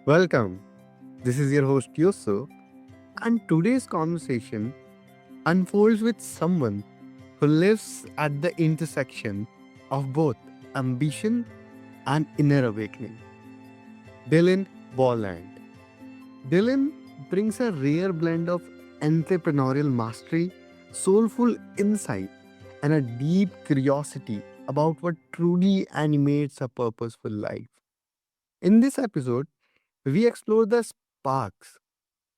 Welcome. This is your host Yusuf, and today's conversation unfolds with someone who lives at the intersection of both ambition and inner awakening. Dylan Borland. Dylan brings a rare blend of entrepreneurial mastery, soulful insight, and a deep curiosity about what truly animates a purposeful life. In this episode, we explore the sparks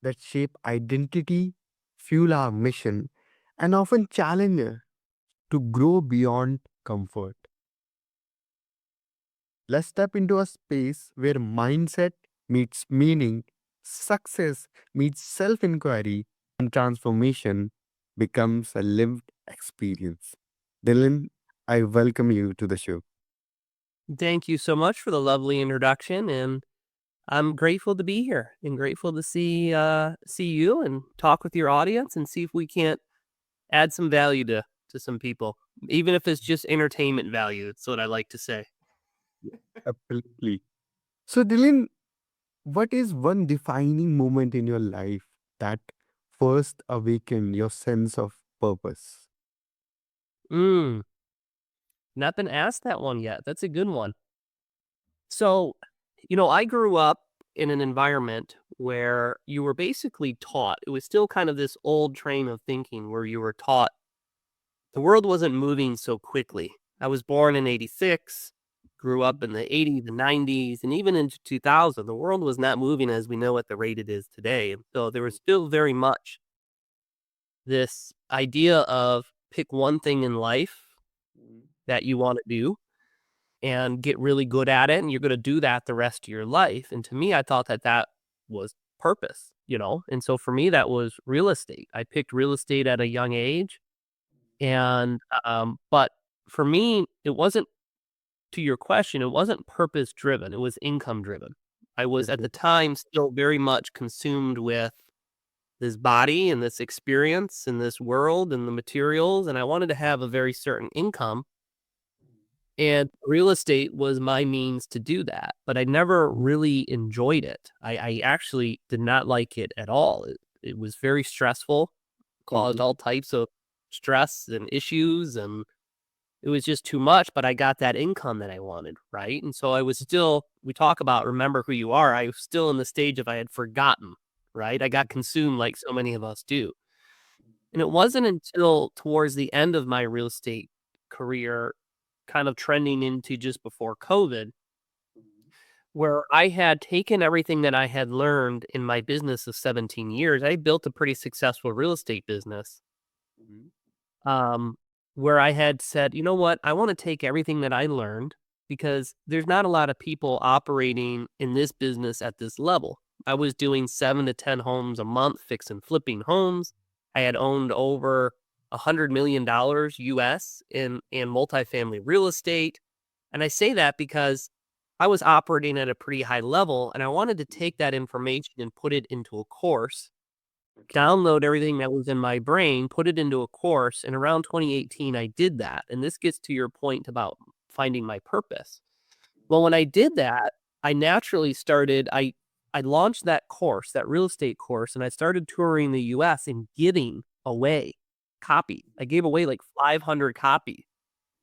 that shape identity, fuel our mission, and often challenge us to grow beyond comfort. Let's step into a space where mindset meets meaning, success meets self inquiry, and transformation becomes a lived experience. Dylan, I welcome you to the show. Thank you so much for the lovely introduction, and I'm grateful to be here and grateful to see you and talk with your audience and see if we can't add some value to some people, even if it's just entertainment value. That's what I like to say. Absolutely. So, Dylan, what is one defining moment in your life that first awakened your sense of purpose? Mm, Not been asked that one yet. That's a good one. So, I grew up in an environment where you were basically taught. It was still kind of this old train of thinking where you were taught the world wasn't moving so quickly. I was born in 86, grew up in the 80s, the 90s, and even into 2000. The world was not moving as we know at the rate it is today. And so there was still very much this idea of pick one thing in life that you want to do and get really good at it. And you're going to do that the rest of your life. And to me, I thought that was purpose. And so for me, that was real estate. I picked real estate at a young age. But for me, it wasn't, to your question, it wasn't purpose driven. It was income driven. I was at the time still very much consumed with this body and this experience and this world and the materials. And I wanted to have a very certain income. And real estate was my means to do that. But I never really enjoyed it. I actually did not like it at all. It was very stressful, caused all types of stress and issues, and it was just too much, but I got that income that I wanted, right? And so I was still, we talk about remember who you are. I was still in the stage of I had forgotten, right? I got consumed like so many of us do. And it wasn't until towards the end of my real estate career, kind of trending into just before COVID, where I had taken everything that I had learned in my business of 17 years. I built a pretty successful real estate business. um, where I had said, you know what, I want to take everything that I learned because there's not a lot of people operating in this business at this level. I was doing 7 to 10 homes a month, fixing flipping homes. I had owned over $100 million US in multifamily real estate. And I say that because I was operating at a pretty high level and I wanted to take that information and put it into a course, download everything that was in my brain, put it into a course, and around 2018, I did that, and this gets to your point about finding my purpose. Well, when I did that, I naturally started I launched that course, that real estate course, and I started touring the US and giving away copies. I gave away like 500 copies,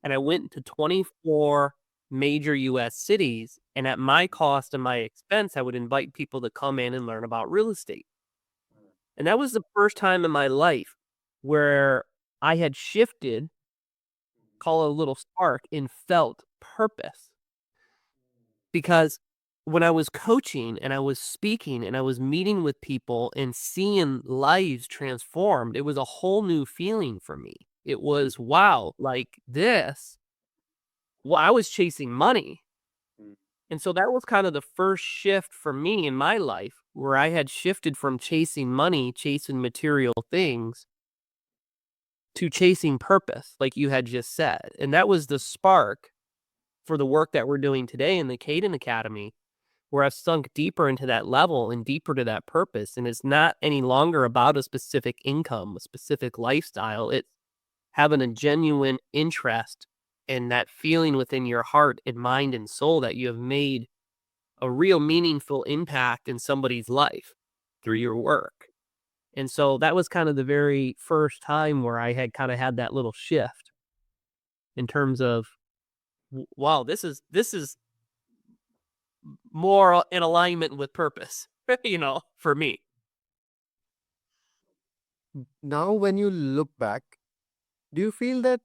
and I went to 24 major US cities, and at my cost and my expense, I would invite people to come in and learn about real estate. And that was the first time in my life where I had shifted, call it a little spark, and felt purpose. Because when I was coaching and I was speaking and I was meeting with people and seeing lives transformed, it was a whole new feeling for me. It was, wow, like this. Well, I was chasing money. And so that was kind of the first shift for me in my life where I had shifted from chasing money, chasing material things, to chasing purpose, like you had just said. And that was the spark for the work that we're doing today in the Caden Academy, where I've sunk deeper into that level and deeper to that purpose. And it's not any longer about a specific income, a specific lifestyle. It's having a genuine interest in that feeling within your heart and mind and soul that you have made a real meaningful impact in somebody's life through your work. And so that was kind of the very first time where I had kind of had that little shift in terms of, wow, this is more in alignment with purpose, for me. Now, when you look back, do you feel that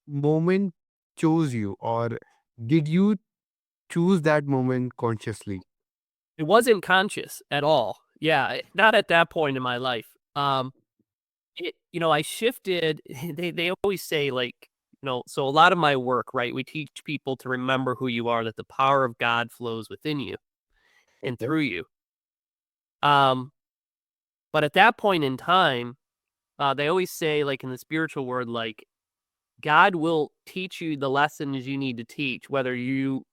moment chose you, or did you choose that moment consciously? It wasn't conscious at all. Yeah, not at that point in my life. I shifted. They always say, like, so a lot of my work, right? We teach people to remember who you are, that the power of God flows within you and Okay. through you. Um, but at that point in time, they always say, like in the spiritual world, like God will teach you the lessons you need to teach, whether you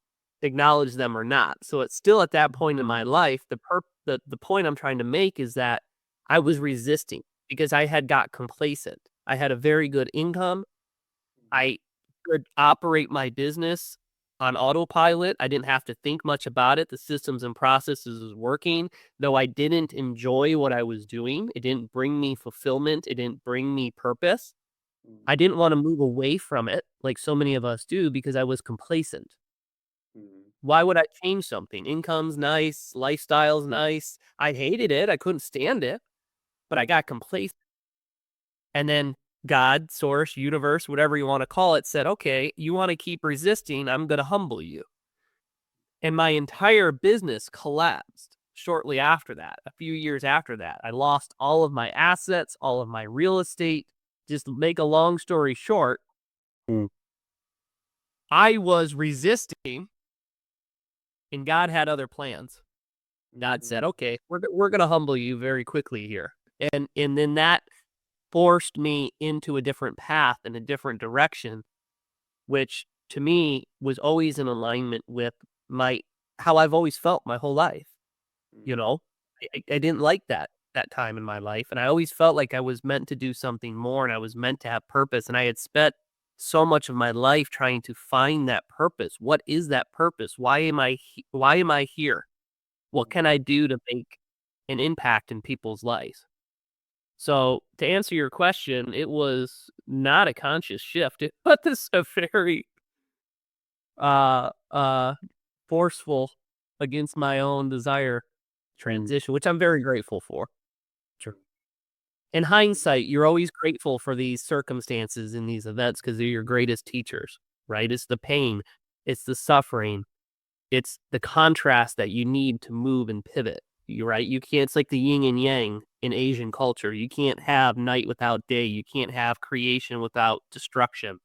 acknowledge them or not. So it's still at that point in my life. The point I'm trying to make is that I was resisting because I had got complacent. I had a very good income. I could operate my business on autopilot. I didn't have to think much about it. The systems and processes was working, though I didn't enjoy what I was doing. It didn't bring me fulfillment. It didn't bring me purpose. I didn't want to move away from it like so many of us do because I was complacent. Why would I change something? Income's nice, lifestyle's nice. I hated it. I couldn't stand it, but I got complacent. And then God, source, universe, whatever you want to call it, said, okay, you want to keep resisting, I'm going to humble you. And my entire business collapsed shortly after that, a few years after that. I lost all of my assets, all of my real estate. Just to make a long story short, Mm. I was resisting and God had other plans. God said, okay, we're going to humble you very quickly here. And then that forced me into a different path and a different direction, which to me was always in alignment with my how I've always felt my whole life. You know, I didn't like that time in my life, and I always felt like I was meant to do something more, and I was meant to have purpose, and I had spent so much of my life trying to find that purpose. What is that purpose? Why am I here? What can I do to make an impact in people's lives? So to answer your question, it was not a conscious shift. It was a very uh uh forceful against my own desire Mm. transition, which I'm very grateful for. Sure. In hindsight, you're always grateful for these circumstances and these events because they're your greatest teachers, right? It's the pain, it's the suffering, it's the contrast that you need to move and pivot. You right? You can't. It's like the yin and yang in Asian culture. You can't have night without day. You can't have creation without destruction,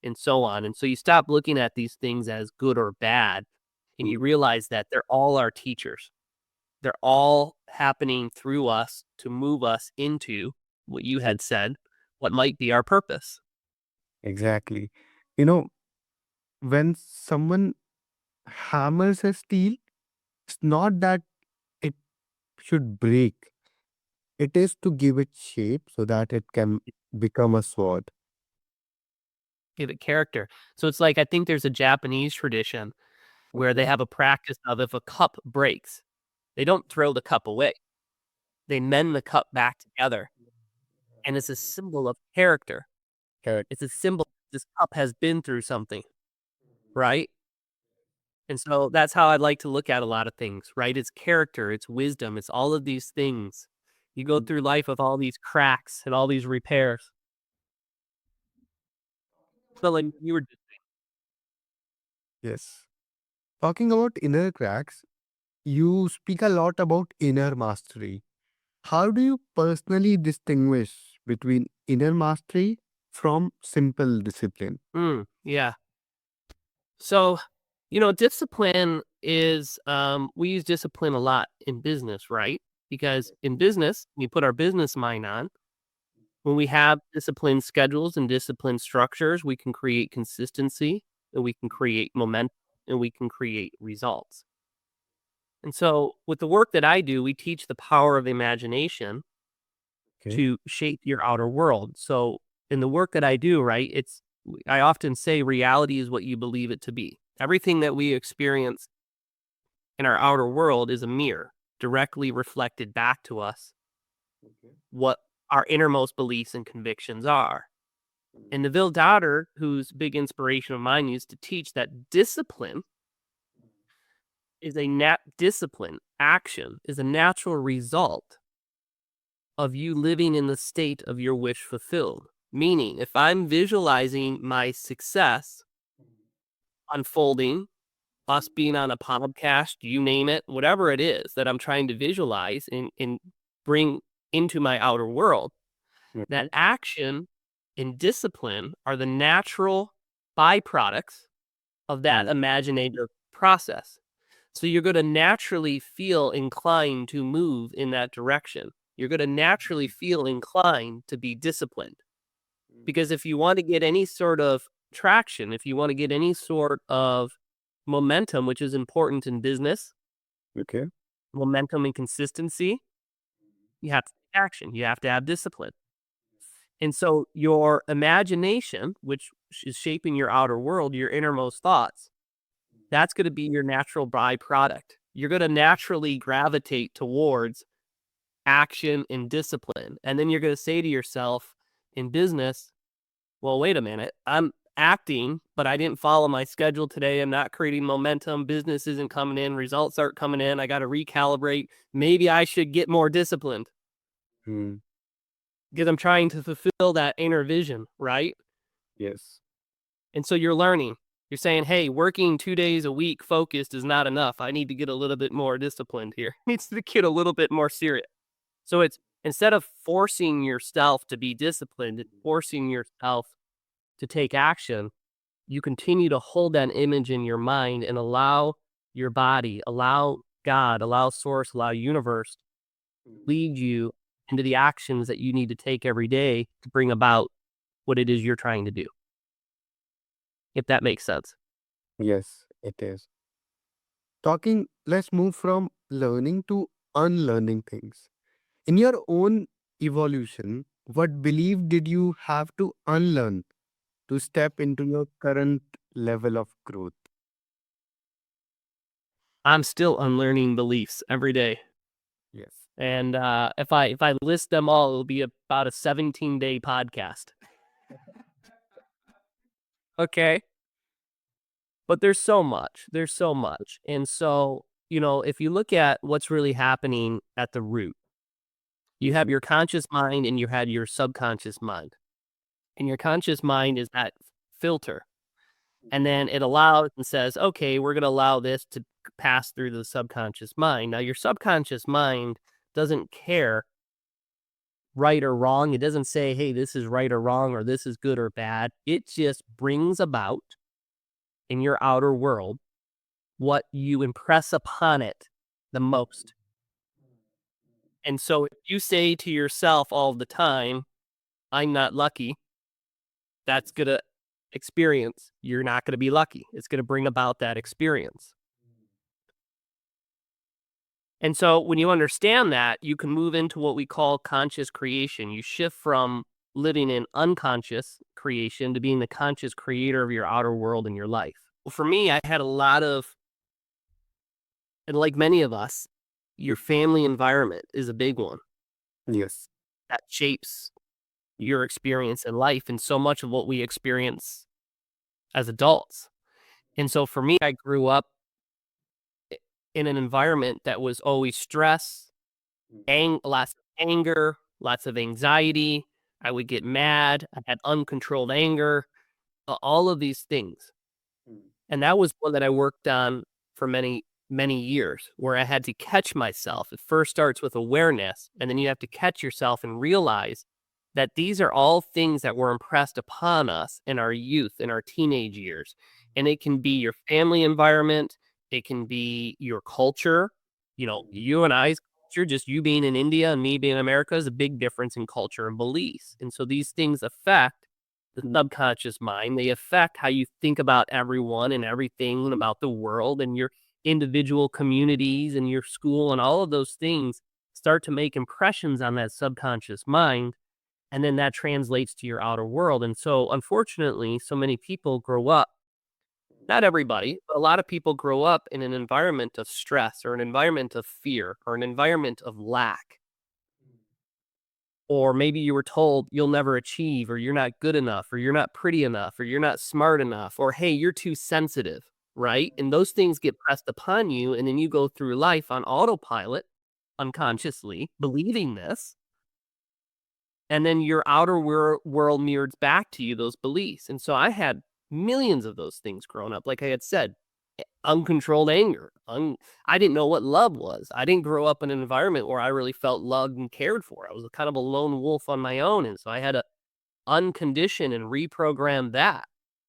and so on. And so you stop looking at these things as good or bad, and you realize that they're all our teachers. They're all happening through us to move us into what you had said, what might be our purpose. Exactly. You know, when someone hammers a steel, it's not that it should break, it is to give it shape so that it can become a sword. Give it character. So it's like I think there's a Japanese tradition where they Okay. have a practice of if a cup breaks, they don't throw the cup away. They mend the cup back together, and it's a symbol of character. Correct. It's a symbol this cup has been through something, right? And so that's how I'd like to look at a lot of things, right? It's character, it's wisdom, it's all of these things. You go through life with all these cracks and all these repairs. So like you were Yes. Talking about inner cracks, you speak a lot about inner mastery. How do you personally distinguish between inner mastery from simple discipline? yeah. So, discipline is we use discipline a lot in business, right? Because in business, we put our business mind on. When we have disciplined schedules and disciplined structures, we can create consistency and we can create momentum and we can create results. And so, with the work that I do, we teach the power of imagination Okay. to shape your outer world. So, in the work that I do, right, I often say reality is what you believe it to be. Everything that we experience and our outer world is a mirror directly reflected back to us what our innermost beliefs and convictions are. And Neville Goddard, who's a big inspiration of mine, used to teach that discipline is action is a natural result of you living in the state of your wish fulfilled. Meaning, if I'm visualizing my success unfolding, us being on a podcast, you name it, whatever it is that I'm trying to visualize and bring into my outer world, that action and discipline are the natural byproducts of that imaginative process. So you're going to naturally feel inclined to move in that direction. You're going to naturally feel inclined to be disciplined. Because if you want to get any sort of traction, if you want to get any sort of momentum, which is important in business, momentum and consistency, you have to take action. You have to have discipline. And so your imagination, which is shaping your outer world, your innermost thoughts, that's going to be your natural byproduct. You're going to naturally gravitate towards action and discipline. And then you're going to say to yourself in business, well, wait a minute, I'm acting, but I didn't follow my schedule today. I'm not creating momentum. Business isn't coming in. Results aren't coming in. I got to recalibrate. Maybe I should get more disciplined. Because I'm trying to fulfill that inner vision, right? Yes. And so you're learning. You're saying, hey, working 2 days a week focused is not enough. I need to get a little bit more disciplined here. Needs to get a little bit more serious. So it's instead of forcing yourself to be disciplined and forcing yourself to take action, you continue to hold that image in your mind and allow your body, allow God, allow source, allow universe lead you into the actions that you need to take every day to bring about what it is you're trying to do. If that makes sense. Yes, it is. Let's move from learning to unlearning things. In your own evolution, what belief did you have to unlearn to step into your current level of growth? I'm still unlearning beliefs every day. Yes. And if I list them all, it'll be about a 17-day podcast. Okay. But there's so much. And so, if you look at what's really happening at the root, you have your conscious mind and you had your subconscious mind. And your conscious mind is that filter. And then it allows and says, okay, we're going to allow this to pass through the subconscious mind. Now, your subconscious mind doesn't care right or wrong. It doesn't say, hey, this is right or wrong, or this is good or bad. It just brings about in your outer world what you impress upon it the most. And so if you say to yourself all the time, I'm not lucky, that's going to experience. You're not going to be lucky. It's going to bring about that experience. And so when you understand that, you can move into what we call conscious creation. You shift from living in unconscious creation to being the conscious creator of your outer world and your life. Well, for me, I had a lot of, and like many of us, your family environment is a big one. Yes. That shapes your experience in life and so much of what we experience as adults. And so for me, I grew up in an environment that was always stress, lots of anger, lots of anxiety. I would get mad. I had uncontrolled anger, all of these things. And that was one that I worked on for many, many years, where I had to catch myself. It first starts with awareness, and then you have to catch yourself and realize that these are all things that were impressed upon us in our youth, in our teenage years. And it can be your family environment. It can be your culture. You and I's culture, just you being in India and me being in America, is a big difference in culture and beliefs. And so these things affect the subconscious mind. They affect how you think about everyone and everything and about the world and your individual communities and your school, and all of those things start to make impressions on that subconscious mind. And then that translates to your outer world. And so unfortunately, so many people grow up Not everybody, but a lot of people grow up in an environment of stress or an environment of fear or an environment of lack. Or maybe you were told you'll never achieve, or you're not good enough, or you're not pretty enough, or you're not smart enough, or hey, you're too sensitive, right? And those things get pressed upon you, and then you go through life on autopilot, unconsciously, believing this. And then your outer world mirrors back to you those beliefs. And so I had millions of those things growing up. Like I had said, uncontrolled anger. I didn't know what love was. I didn't grow up in an environment where I really felt loved and cared for. I was kind of a lone wolf on my own. And so I had to uncondition and reprogram that.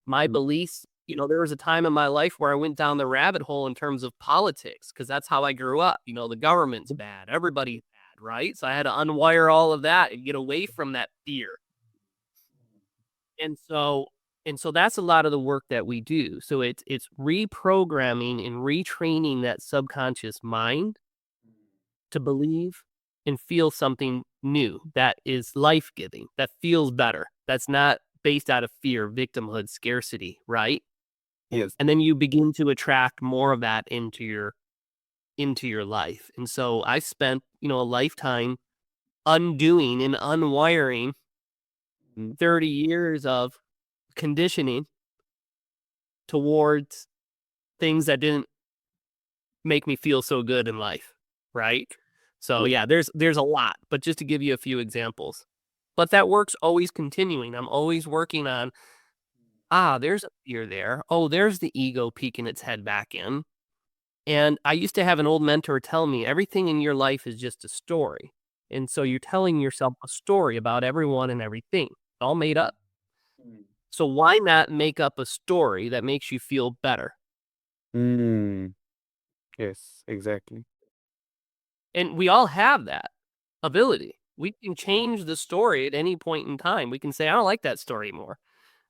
My beliefs, there was a time in my life where I went down the rabbit hole in terms of politics because that's how I grew up. The government's bad. Everybody's bad, right? So I had to unwire all of that and get away from that fear. And so that's a lot of the work that we do. So it's reprogramming and retraining that subconscious mind to believe and feel something new that is life-giving, that feels better, that's not based out of fear, victimhood, scarcity, right? Yes. And then you begin to attract more of that into your life. And so I spent, a lifetime undoing and unwiring 30 years of conditioning towards things that didn't make me feel so good in life, right? So yeah, there's a lot, but just to give you a few examples. But that work's always continuing. I'm always working on, there's a fear there. Oh, there's the ego peeking its head back in. And I used to have an old mentor tell me everything in your life is just a story. And so you're telling yourself a story about everyone and everything, all made up. So why not make up a story that makes you feel better? Mm. Yes, exactly. And we all have that ability. We can change the story at any point in time. We can say, I don't like that story anymore.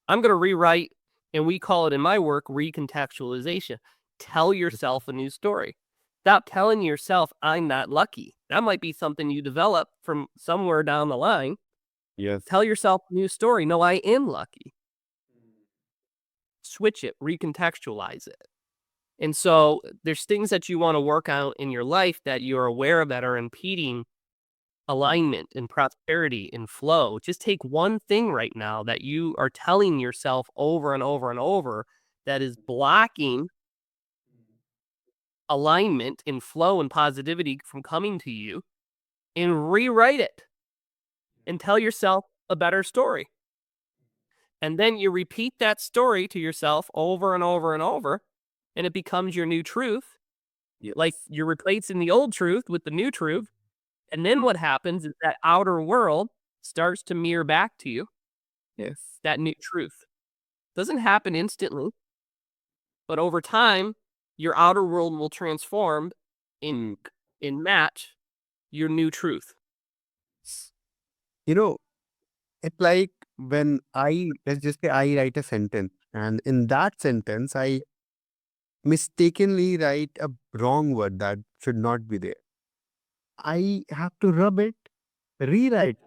I'm going to rewrite, and we call it in my work recontextualization. Tell yourself a new story. Stop telling yourself, I'm not lucky. That might be something you develop from somewhere down the line. Yes. Tell yourself a new story. No, I am lucky. Switch it, recontextualize it. And so there's things that you want to work out in your life that you're aware of that are impeding alignment and prosperity and flow. Just take one thing right now that you are telling yourself over and over and over that is blocking alignment and flow and positivity from coming to you, and rewrite it and tell yourself a better story. And then you repeat that story to yourself over and over and over, and it becomes your new truth. Yes. Like you're replacing the old truth with the new truth. And then what happens is that outer world starts to mirror back to you Yes. that new truth. Doesn't happen instantly, but over time, your outer world will transform in match your new truth. You know, it's like when let's just say I write a sentence, and in that sentence, I mistakenly write a wrong word that should not be there. I have to rub it, rewrite.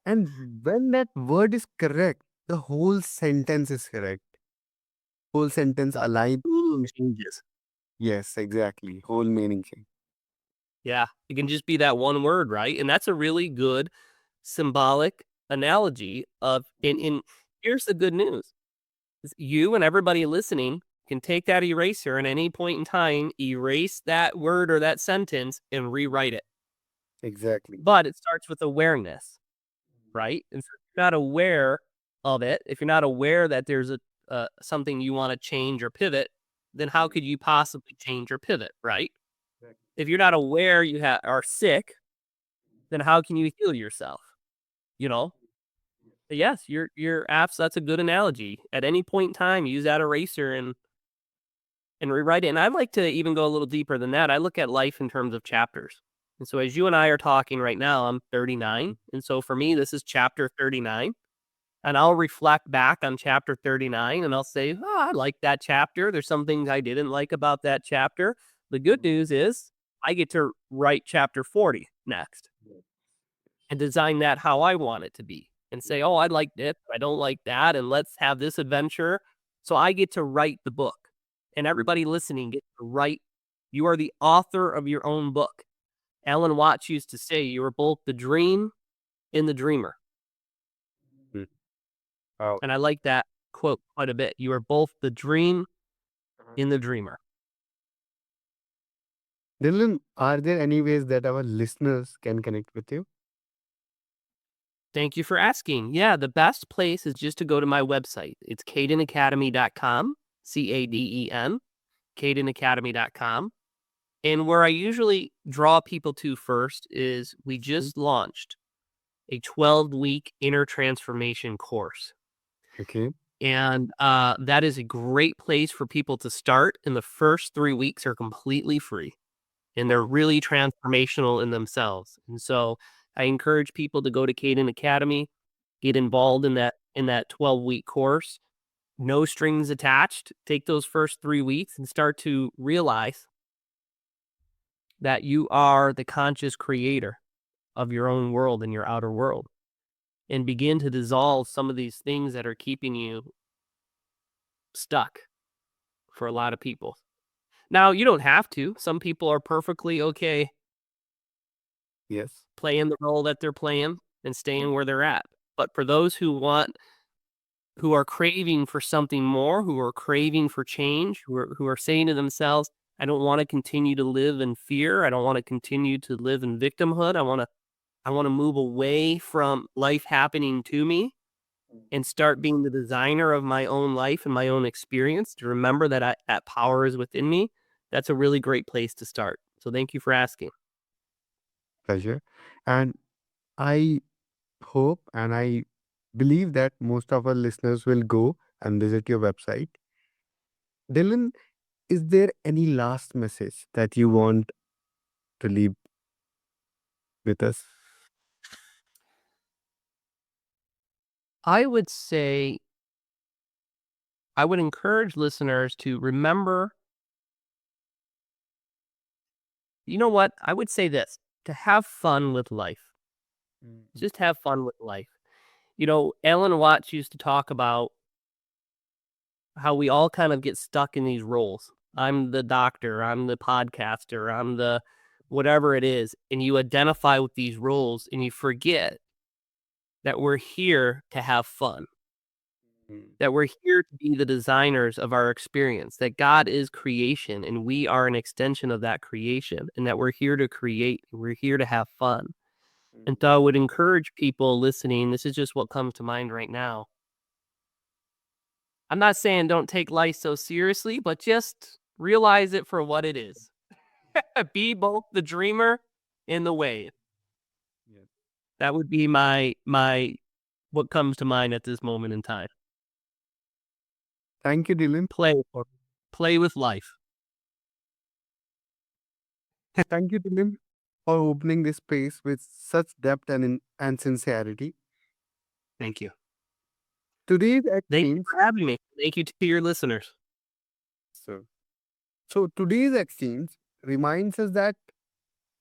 And when that word is correct, the whole sentence is correct. Whole sentence align. Changes. Yes, exactly. Whole meaning change. Yeah, it can just be that one word, right? And that's a really good symbolic analogy of, and here's the good news. Is you and everybody listening can take that eraser at any point in time, erase that word or that sentence, and rewrite it. Exactly. But it starts with awareness, right? And so if you're not aware of it, if you're not aware that there's a something you want to change or pivot, then how could you possibly change or pivot, right? If you're not aware you are sick, then how can you heal yourself? You know? But yes, your apps. That's a good analogy. At any point in time, use that eraser and rewrite it. And I'd like to even go a little deeper than that. I look at life in terms of chapters. And so as you and I are talking right now, I'm 39. And so for me, this is chapter 39. And I'll reflect back on chapter 39 and I'll say, oh, I like that chapter. There's some things I didn't like about that chapter. The good news is I get to write chapter 40 next and design that how I want it to be and say, oh, I like this, I don't like that, and let's have this adventure. So I get to write the book. And everybody listening gets to write. You are the author of your own book. Alan Watts used to say, you are both the dream and the dreamer. Wow. And I like that quote quite a bit. You are both the dream and the dreamer. Dylan, are there any ways that our listeners can connect with you? Thank you for asking. Yeah, the best place is just to go to my website. It's cadenacademy.com, CADEN, cadenacademy.com. And where I usually draw people to first is we just launched a 12-week inner transformation course. Okay. And that is a great place for people to start. And the first 3 weeks are completely free. And they're really transformational in themselves. And so I encourage people to go to Caden Academy, get involved in that 12-week course. No strings attached. Take those first 3 weeks and start to realize that you are the conscious creator of your own world and your outer world, and begin to dissolve some of these things that are keeping you stuck for a lot of people. Now, you don't have to. Some people are perfectly okay Yes. playing the role that they're playing and staying where they're at. But for those who are craving for something more, who are craving for change, who are saying to themselves, I don't want to continue to live in fear. I don't want to continue to live in victimhood. I want to move away from life happening to me and start being the designer of my own life and my own experience, to remember that that power is within me. That's a really great place to start. So thank you for asking. Pleasure. And I hope and I believe that most of our listeners will go and visit your website. Dylan, is there any last message that you want to leave with us? I would say, I would encourage listeners to remember, you know what? I would say this, to have fun with life. Just have fun with life. You know, Alan Watts used to talk about how we all kind of get stuck in these roles. I'm the doctor, I'm the podcaster, I'm the whatever it is. And you identify with these roles and you forget that we're here to have fun, that we're here to be the designers of our experience, that God is creation and we are an extension of that creation, and that we're here to create, we're here to have fun. And so I would encourage people listening, this is just what comes to mind right now. I'm not saying don't take life so seriously, but just realize it for what it is. Be both the dreamer and the wave. Yeah. That would be my what comes to mind at this moment in time. Thank you, Dylan. Play with life. Thank you, Dylan, for opening this space with such depth and sincerity. Thank you. Today's Thank you exchange, for having me. Thank you to your listeners. so today's exchange reminds us that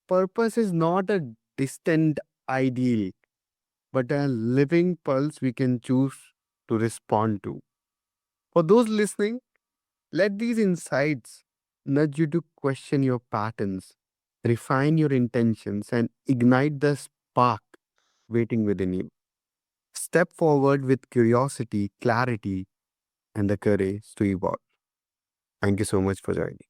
purpose is not a distant ideal, but a living pulse we can choose to respond to. For those listening, let these insights nudge you to question your patterns, refine your intentions, and ignite the spark waiting within you. Step forward with curiosity, clarity, and the courage to evolve. Thank you so much for joining.